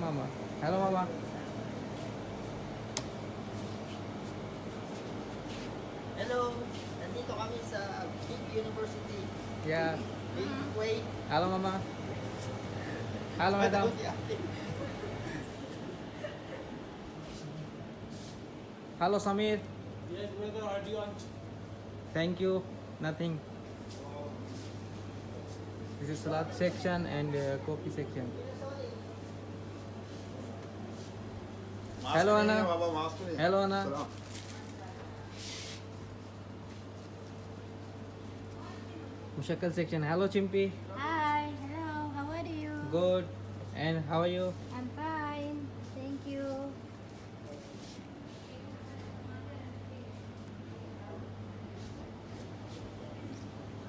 mama. Hello, mama. Hello! Nandito kami sa Big University. Yeah. Big Kuwait. Hello, mama. Hello, madam. Hello, Samir. Yes, brother, how do you want? Thank you. Nothing. This is salad section and coffee section. Hello, Anna. Hello, Anna. Mushakal section. Hello, Chimpy. Hi, hello, how are you? Good. And how are you? I'm fine, thank you.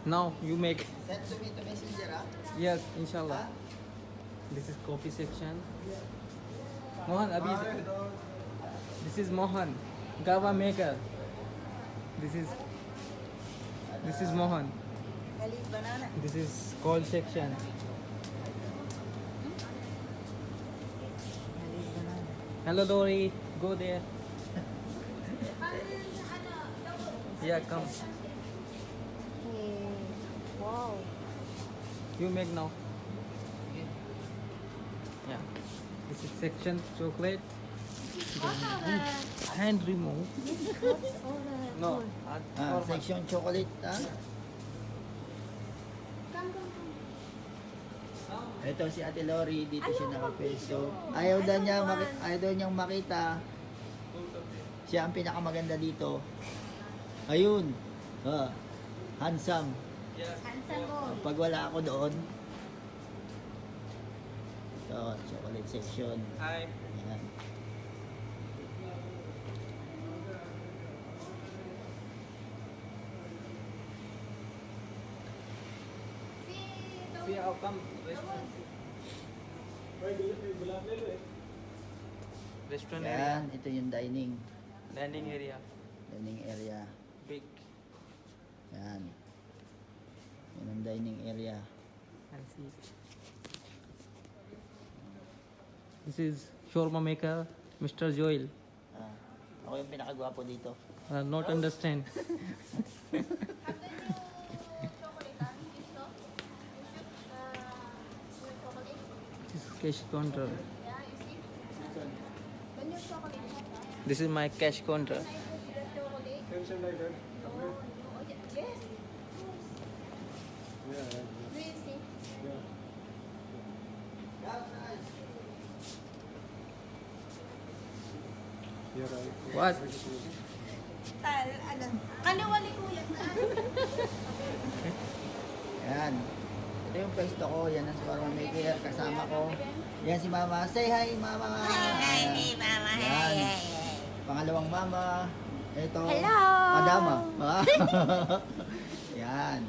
Now you make. Send to me to messenger, ha? Yes, inshallah. This is coffee section. Mohan, Abhi. This is Mohan, Gava maker. This is Mohan. Galing banana. This is cold section. Hello, Dory. Go there. Yeah, come. Hey, wow. You make now. Yeah. This is section chocolate. Hand remove. No. Section chocolate, ha? Ito si Ate Lori, dito siya nakapesto. Ayaw daw niyang makita. Siya ang pinakamaganda dito. Ayun. Handsome. Handsome boy. Pag wala ako doon. Ito, chocolate section. Hi. Ayan. See how come restaurant area, Ayan, ito yung dining. dining area, Dining area. big Ayan. Yan ang dining area. and see. This is shawarma maker, Mr. Joel. Ako yung pinakagwapo dito. Not understand. This is cash counter. This is my cash counter. What? Kaliwali ko yan. Ayan. Ito yung pwesto ko. Yan ang shawarma maker. Kasama ko. Yan si Mama. Say hi, Mama. Hi, Mama. Yan. Pangalawang Mama. Ito. Hello. Madama. Yan.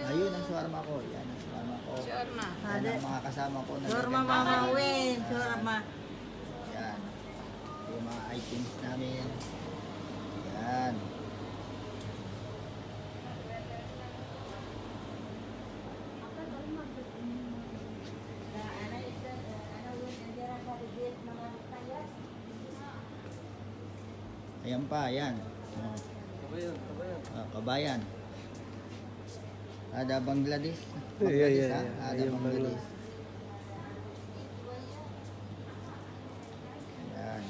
Ayun ang shawarma ko. Yan ang shawarma ko. Shawarma. Yan ang mga kasama ko. Shawarma Mama Wen. Shawarma. Yan. Yung mga items namin. Yan. Ayan pa, yan. Kabayan. Ada Bangladesh. Bangladesh, ha? Ada Bangladesh. Yan.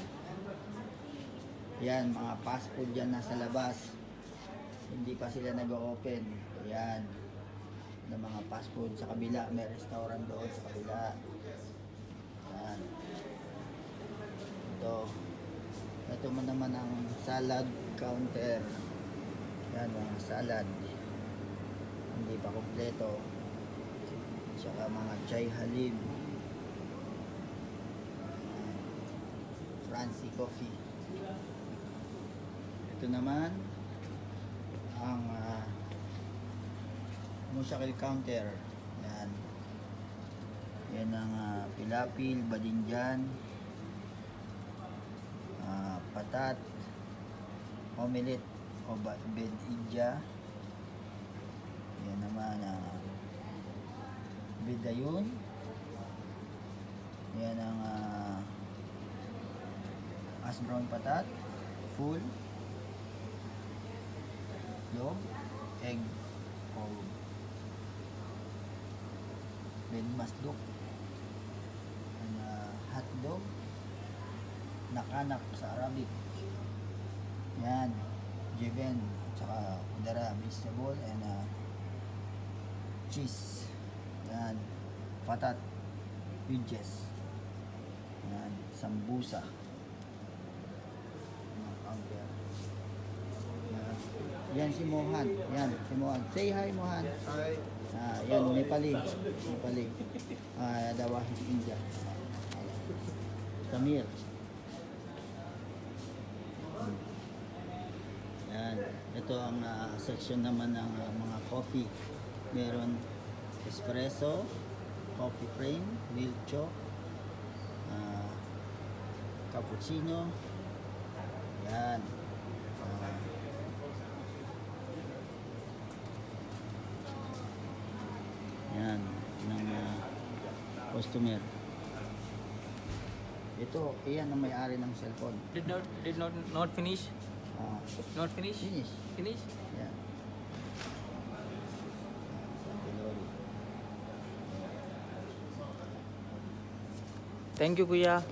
Yan, mga fast food dyan nasa labas. Hindi pa sila nag-open. Yan. Ng mga fast food sa kabila. May restaurant doon sa kabila. Yan. Ito mo naman ang salad counter. Yan, mga salad. Hindi pa kompleto. Tsaka mga chai halib. Francie coffee. Ito naman ang mushakil counter. Yan. Yan ang pilapil, badinjan, patat, omelette o bedidja. Yan naman bidayon. Yan ang hash brown patat, full, log, egg, o then masdok, and hot dog, nakanak sa Arabic. Yan, Jeven, tsaka udara, vegetable, and cheese. Yan, patat, wedges. Yan, sambusa. Yan si Mohan. Yan, si Mohan. Say hi, Mohan. Hi. Yan, Nepali. Nepali. Dawahid India. Samir. Yan. Ito ang section naman ng mga coffee. Meron espresso, coffee frame, milk choc, cappuccino. Yan. Yan ng customer. Ito, iyan ang may-ari ng cellphone. Did not finish? Not finish? Finish. Finish? Yan. Pilori. Thank you, Kuya.